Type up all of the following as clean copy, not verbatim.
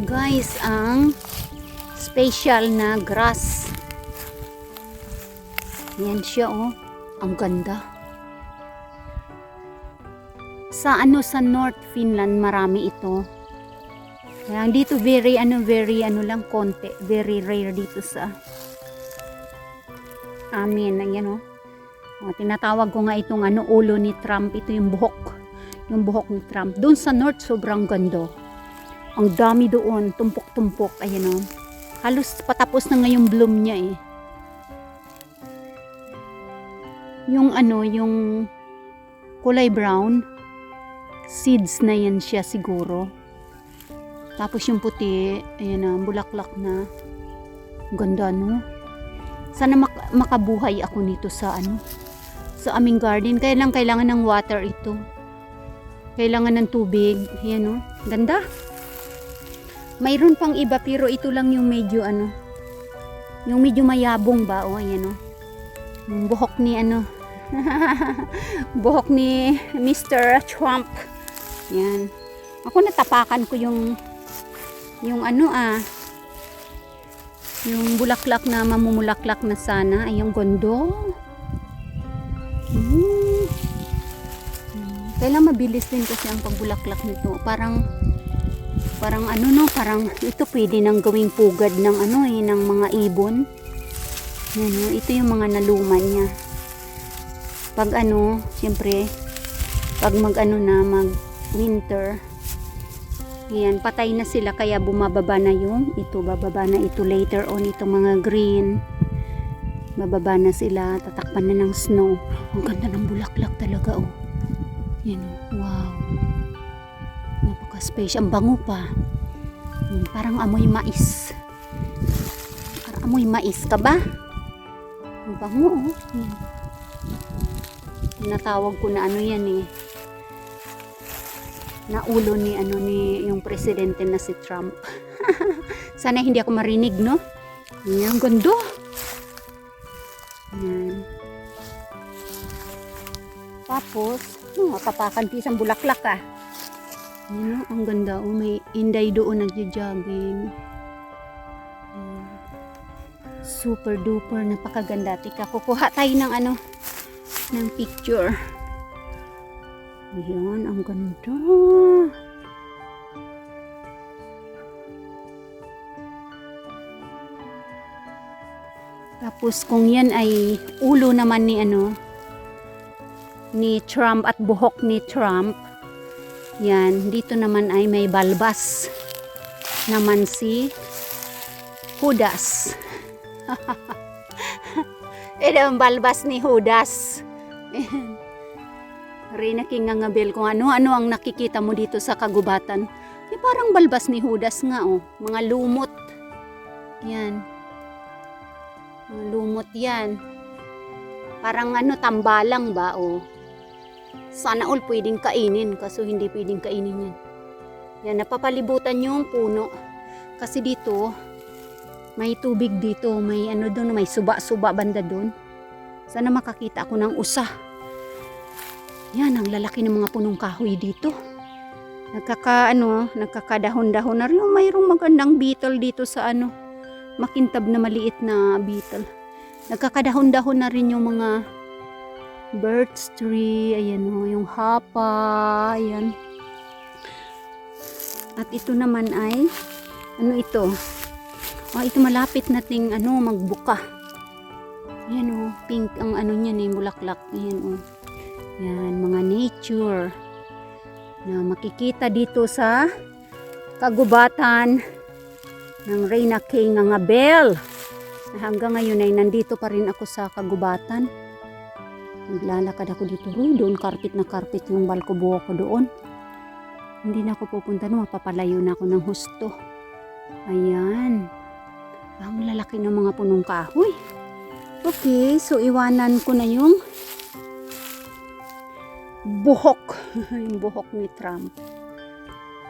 Guys, ang special na grass. Yan siya, oh. Ang ganda. Sa North Finland marami ito. Kaya dito very lang konti, very rare dito sa amin. Ayan, oh. Tinatawag ko nga itong ulo ni Trump. Ito yung buhok ni Trump. Doon sa north sobrang ganda. Ang dami doon, tumpok-tumpok. Ayan, oh. Halos patapos na ngayong bloom niya eh. Yung yung kulay brown, seeds na yan siya siguro. Tapos yung puti, ayan na, bulaklak na. Ganda, no? Sana makabuhay ako nito sa sa aming garden. Kailangan ng water ito. Kailangan ng tubig. Ayan, no? Ganda. Mayroon pang iba pero ito lang yung medyo yung medyo mayabong ba, oh, ayan, oh. Yung buhok ni buhok ni Mr. Trump. Yan. Ako natapakan ko yung yung bulaklak na mamumulaklak na sana. Ay, yung gondo. Kailang mabilis din kasi ang pagbulaklak nito. Parang parang ito pwede nang gawing pugad ng ng mga ibon. Yan, ito yung mga naluman niya. Pag siyempre pag mag winter, yan, patay na sila kaya bumababa na bababa na ito later on, itong mga green. Bababa na sila, tatakpan na ng snow. Ang ganda ng bulaklak talaga, oh. Yan, oh. Wow. Napaka-special. Ang bango pa. Parang amoy mais. Parang amoy mais ka ba? Ang bango, oh. Yan. Natawag ko na yan eh. Na ulo ni yung presidente na si Trump. Sana hindi ako marinig, no? Yan, ganda. Yan. Tapos, papakan pisang bulaklak ah. Yan, ang ganda. Oh, may inday doon nagja-jogging. Super duper, napakaganda. Tika, kukuha tayo ng picture. Ayan, ang ganda. Tapos kung yan ay ulo naman ni Trump at buhok ni Trump, yan, dito naman ay may balbas naman si Judas. Ito ang balbas ni Judas. Rina Kingangabel, kung ano ang nakikita mo dito sa kagubatan. Parang balbas ni Judas nga, oh. Mga lumot. Yan. Mga lumot yan. Parang tambalang ba, oh. Sana all pwedeng kainin, kaso hindi pwedeng kainin yan. Yan, napapalibutan yung puno. Kasi dito, may tubig dito, may doon, may suba-suba banda doon. Sana makakita ako ng usa. Yan, ang lalaki ng mga punong kahoy dito. Nagkakadahon-dahon na rin. Mayroong magandang beetle dito sa makintab na maliit na beetle. Nagkakadahon-dahon na rin yung mga birch tree. Ayan, yung hapa. Ayan. At ito naman ay ito? Ito malapit nating magbuka. Ayan, pink ang niyan eh, bulaklak. Ayan, yan, mga nature na makikita dito sa kagubatan ng Rina Kingangabel. Hanggang ngayon ay nandito pa rin ako sa kagubatan. Naglalakad ako dito. Doon karpit na karpit yung balkubo ko doon. Hindi na ako pupunta doon. Mapapalayo na ako ng husto. Ayan. Ang lalaki ng mga punong kahoy. Okay, so iwanan ko na yung buhok. Yung buhok ni Trump.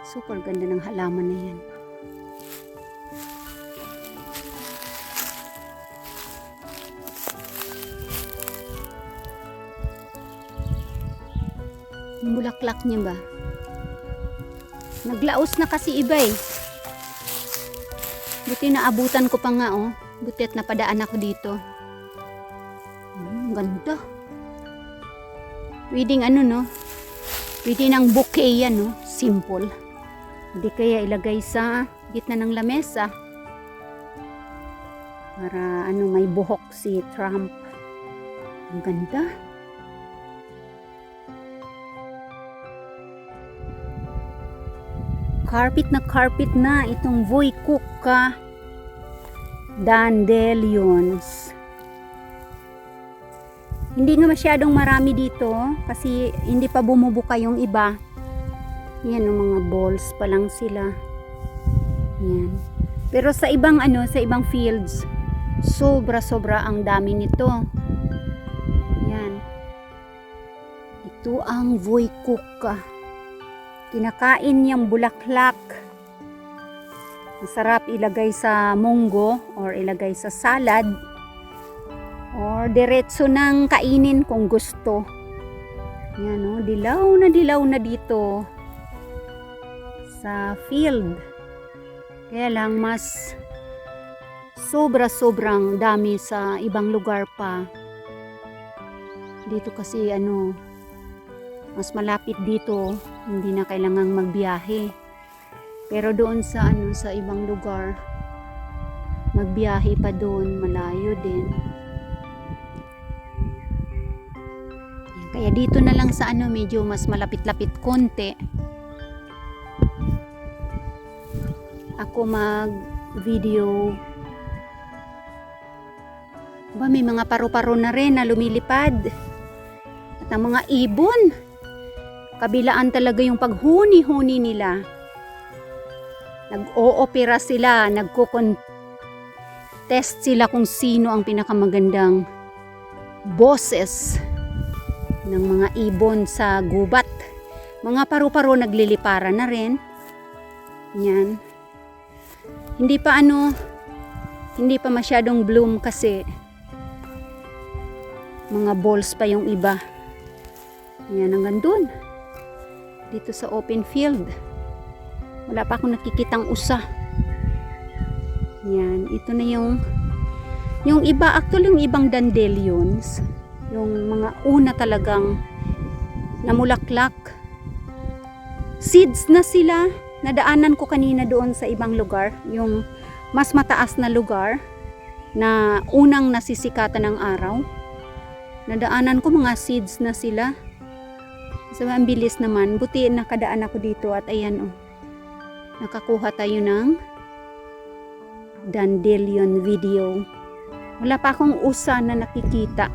Super ganda ng halaman na yan. Yung bulaklak niya ba? Naglaos na kasi iba eh. Buti naabutan ko pa nga, oh. Buti at napadaan ako dito. Ganda. Pwedeng ano, no? Pwede ng bouquet yan, no? Simple. Hindi kaya ilagay sa gitna ng lamesa. Para ano, may buhok si Trump. Ang ganda. Carpet na itong Voykuka dandelions. Hindi nga masyadong marami dito kasi hindi pa bumubuka yung iba. Yan yung mga balls pa lang sila. Yan. Pero sa ibang ano, sa ibang fields, sobra ang dami nito. Yan. Ito ang Voykuka. Kinakain niyang bulaklak. Masarap ilagay sa munggo or ilagay sa salad or diretso nang kainin kung gusto. Yan, oh, dilaw na dito sa field. Kaya lang mas sobrang dami sa ibang lugar pa. Dito kasi ano, mas malapit dito, hindi na kailangang magbiyahe. Pero doon sa ano, sa ibang lugar, magbiyahe pa doon, malayo din. Kaya dito na lang sa ano, medyo mas malapit-lapit konti. Ako mag-video. May mga paru-paro na rin na lumilipad. At ang mga ibon, kabilaan talaga yung paghuni-huni nila. Nag-o-opera sila, nagko-contest sila kung sino ang pinakamagandang boses ng mga ibon sa gubat. Mga paru-paro nagliliparan na rin. Yan. Hindi pa masyadong bloom kasi mga balls pa yung iba. Yan, hanggang dun. Dito sa open field. Wala pa akong nakikitang usa. Yan, ito na yung iba, actually yung ibang dandelions, yung mga una talagang namulaklak. Seeds na sila. Nadaanan ko kanina doon sa ibang lugar, yung mas mataas na lugar na unang nasisikatan ng araw. Nadaanan ko mga seeds na sila. So, ang bilis naman. Buti nakadaan ako dito at ayan, oh. Nakakuha tayo ng dandelion video. Wala pa akong usa na nakikita.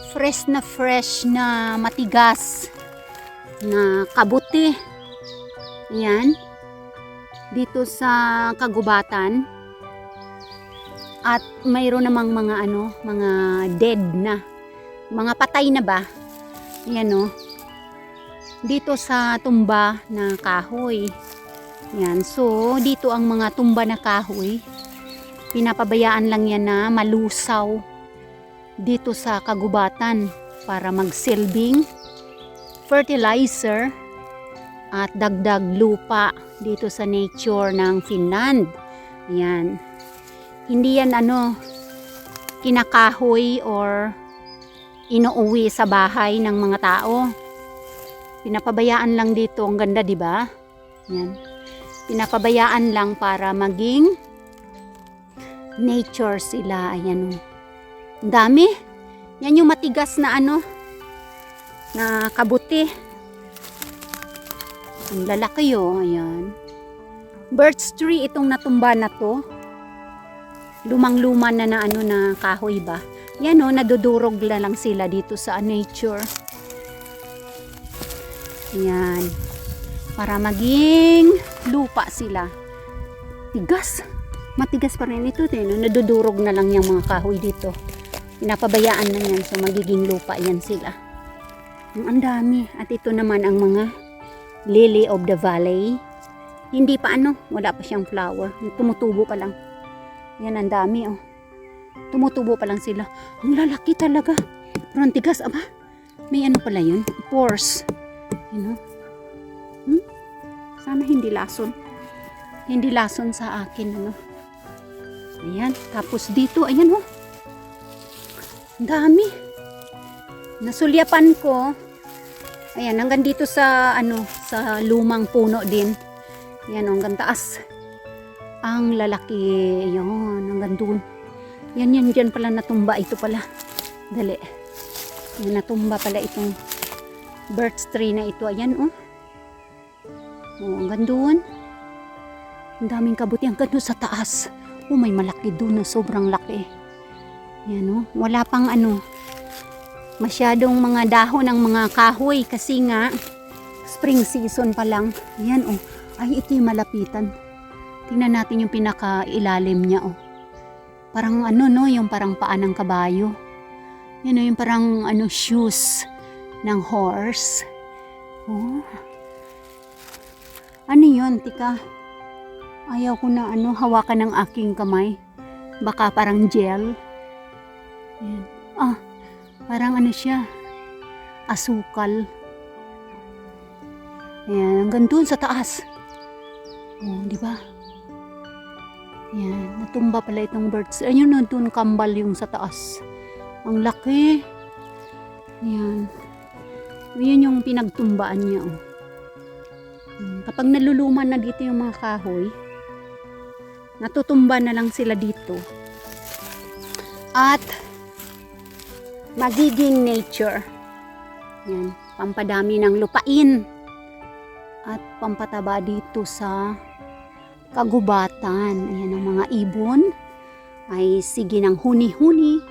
Fresh na matigas na kabuti. Ayan. Dito sa kagubatan. At mayroon namang mga mga dead na. Mga patay na ba? Ayan, oh. Dito sa tumba na kahoy. Ayan. So, dito ang mga tumba na kahoy. Pinapabayaan lang yan na malusaw dito sa kagubatan para magsilbing fertilizer at dagdag lupa dito sa nature ng Finland. Ayan. Hindi yan kinakahoy or inuuwi sa bahay ng mga tao. Pinapabayaan lang dito. Ang ganda, di ba? Ayan. Pinapabayaan lang para maging nature sila. Ayan. Ang dami. Yan yung matigas na na kabuti. Ang lalaki, oh. Ayan. birch tree itong natumba na to. Lumang-luma na ano na kahoy ba. Yan o, nadudurog na lang sila dito sa nature. Yan. Para maging lupa sila. Tigas. Matigas pa rin ito. Nadudurog na lang yung mga kahoy dito. Pinapabayaan na yan. So magiging lupa yan sila. Ang dami. At ito naman ang mga lily of the valley. Hindi pa wala pa siyang flower. Tumutubo pa lang. Yan ang dami Tumutubo pa lang sila. Ang lalaki talaga. Pero ang tigas, aba. May pala yun. Pores. Sana hindi lason. Hindi lason sa akin, Ayan. Tapos dito, ayan, ang dami. Nasulyapan ko. Ayan, hanggang dito sa, sa lumang puno din. Ayan, hanggang taas. Ang lalaki. Ayan, hanggang doon. Yan, dyan pala natumba. Ito pala. Dali. Yan, natumba pala itong birch tree na ito. Ayan, hanggang doon. Ang daming kabuti. Hanggang doon sa taas. May malaki doon. Sobrang laki. Yan, wala pang masyadong mga dahon ng mga kahoy. Kasi nga, spring season pa lang. Ayan, Ay, ito yung malapitan. Tingnan natin yung pinaka-ilalim niya, Parang yung parang paa ng kabayo. Yan yung parang shoes ng horse. Ano yun, tika? Ayaw ko na hawakan ng aking kamay. Baka parang gel. Yan. Parang siya. Asukal. Ayan, hanggang doon sa taas. Di ba? Yan, natumba pala itong birds. Ayun na doon kambal yung sa taas. Ang laki. Yan. Yun yung pinagtumbaan niya. Kapag naluluman na dito yung mga kahoy, natutumba na lang sila dito. At magiging nature. Yan, pampadami ng lupain. At pampataba dito sa kagubatan. Ayan ang mga ibon ay sige ng huni-huni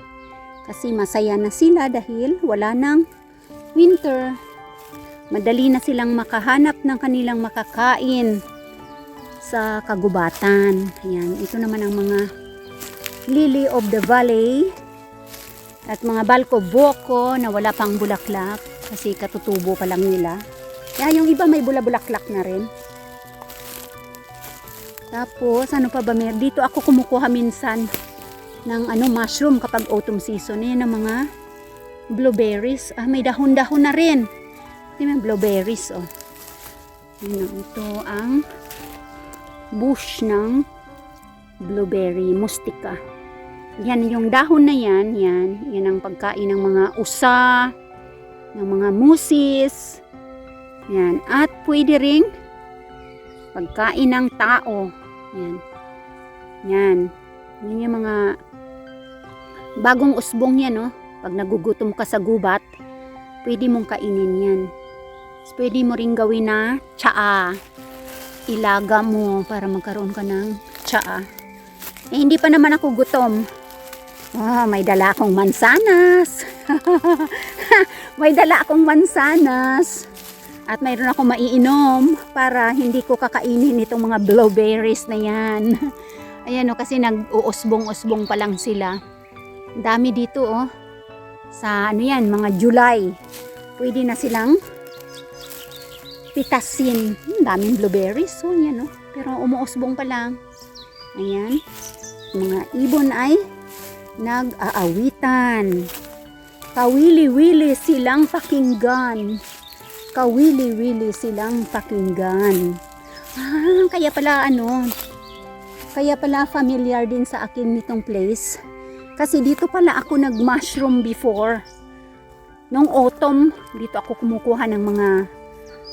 kasi masaya na sila dahil wala nang winter. Madali na silang makahanap ng kanilang makakain sa kagubatan. Ayan, ito naman ang mga lily of the valley at mga balko-boko na wala pang bulaklak kasi katutubo pa lang nila. Kaya yung iba may bulaklak na rin. Tapos, pa ba? Dito ako kumukuha minsan ng mushroom kapag autumn season. Yan ang mga blueberries. May dahon-dahon na rin. Ito yung blueberries, ito ang bush ng blueberry, mustika. Yan yung dahon na yan. Yan ang pagkain ng mga usa, ng mga musis. Yan. At pwede ring pagkain ng tao. Yan yung mga bagong usbong yan, Pag nagugutom ka sa gubat, pwede mong kainin yan. Pwede mo ring gawin na tsaa. Ilaga mo para magkaroon ka ng tsaa. Hindi pa naman ako gutom. May dala akong mansanas. May dala akong mansanas. At mayroon akong maiinom para hindi ko kakainin itong mga blueberries na yan. Ayan kasi nag-uusbong-usbong pa lang sila. Dami dito Sa mga July. Pwede na silang pitasin. Daming blueberries. Yan Pero umuusbong pa lang. Ayan. Mga ibon ay nag-aawitan. Kawili-wili silang pakinggan. Kawili-wili silang pakinggan. Kaya pala familiar din sa akin nitong place. Kasi dito pala ako nag-mushroom before. Nung autumn, dito ako kumukuha ng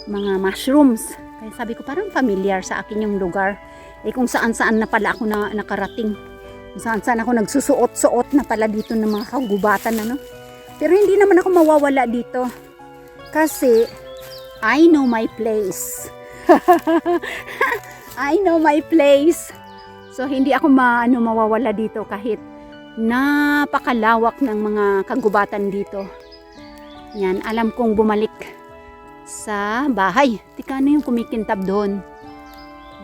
mga mushrooms. Kaya sabi ko parang familiar sa akin yung lugar. Kung saan-saan na pala ako nakarating. Kung saan-saan ako nagsusuot-suot na pala dito ng mga kagubatan. Pero hindi naman ako mawawala dito. Kasi I know my place. I know my place. So hindi ako mawawala dito kahit napakalawak ng mga kagubatan dito. Yan, alam kong bumalik sa bahay. Tika, ano yung kumikintab doon?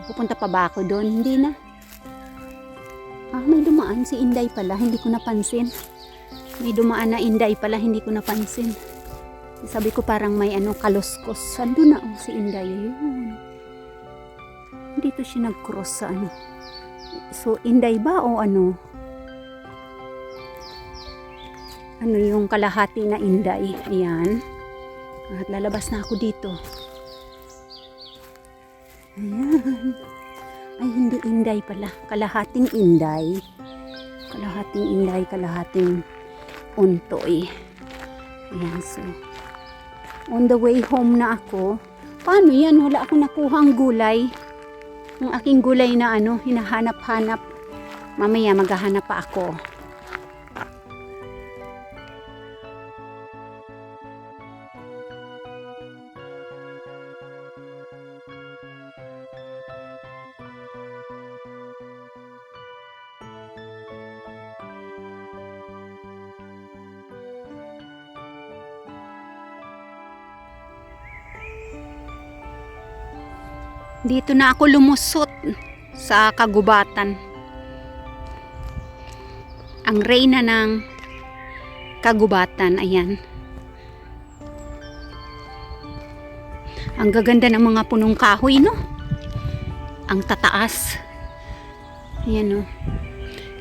Pupunta pa ba ako doon? Hindi na. May dumaan si Inday pala, hindi ko napansin. May dumaan na Inday pala, hindi ko napansin. Sabi ko parang may kaluskos. Sando na si Inday. Ayun. Dito siya nag-cross sa So, Inday ba o ano? Ano yung kalahati na Inday? Ayan. At lalabas na ako dito. Ayan. Ay, hindi Inday pala. Kalahating Inday. Kalahating Inday, kalahating Untoy. Ayan, so. On the way home na ako. Paano yan? Wala akong nakuhang gulay. Ang aking gulay na hinahanap-hanap. Mamaya maghahanap pa ako. Dito na ako lumusot sa kagubatan. Ang reyna ng kagubatan, ayan. Ang gaganda ng mga punong kahoy, no? Ang tataas. Ayan, no?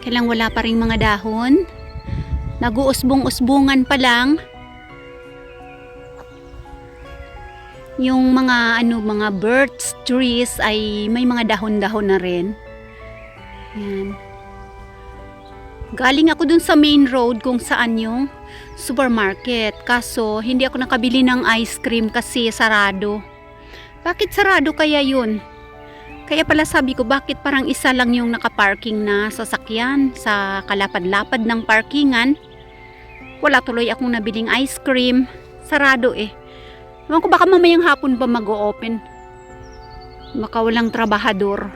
Kailang wala pa ring mga dahon. Nag-uusbong-usbungan pa lang. Yung mga mga birds, trees ay may mga dahon-dahon na rin. Yan. Galing ako dun sa main road kung saan yung supermarket. Kaso hindi ako nakabili ng ice cream kasi sarado. Bakit sarado kaya yun? Kaya pala sabi ko bakit parang isa lang yung nakaparking na sasakyan sa kalapad-lapad ng parkingan. Wala tuloy akong nabiling ice cream. Sarado eh. Ewan ko baka mamayang hapon pa mag-o-open. Baka walang trabahador.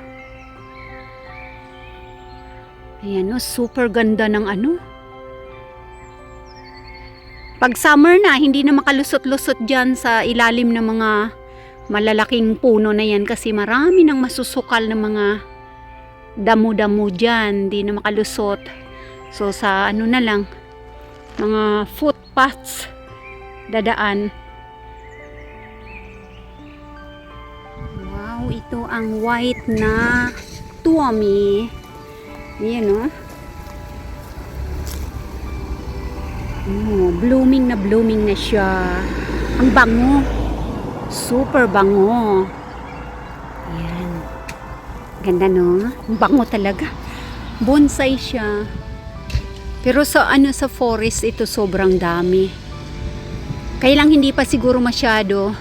Ayan, no, super ganda ng Pag summer na, hindi na makalusot-lusot dyan sa ilalim ng mga malalaking puno na yan kasi marami nang masusukal ng mga damo-damo dyan. Hindi na makalusot. So sa na lang, mga footpaths dadaan. Ito ang white na tuomi. Ayan, no? Blooming na siya. Ang bango. Super bango. Ayan. Ganda, no? Ang bango talaga. Bonsai siya. Pero sa sa forest ito sobrang dami. Kaya lang hindi pa siguro masyado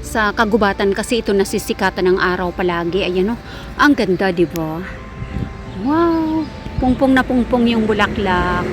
sa kagubatan kasi ito nasisikatan ng araw palagi. Ayan, no? Ang ganda, di ba? Wow! Pungpong na pungpong yung bulaklak.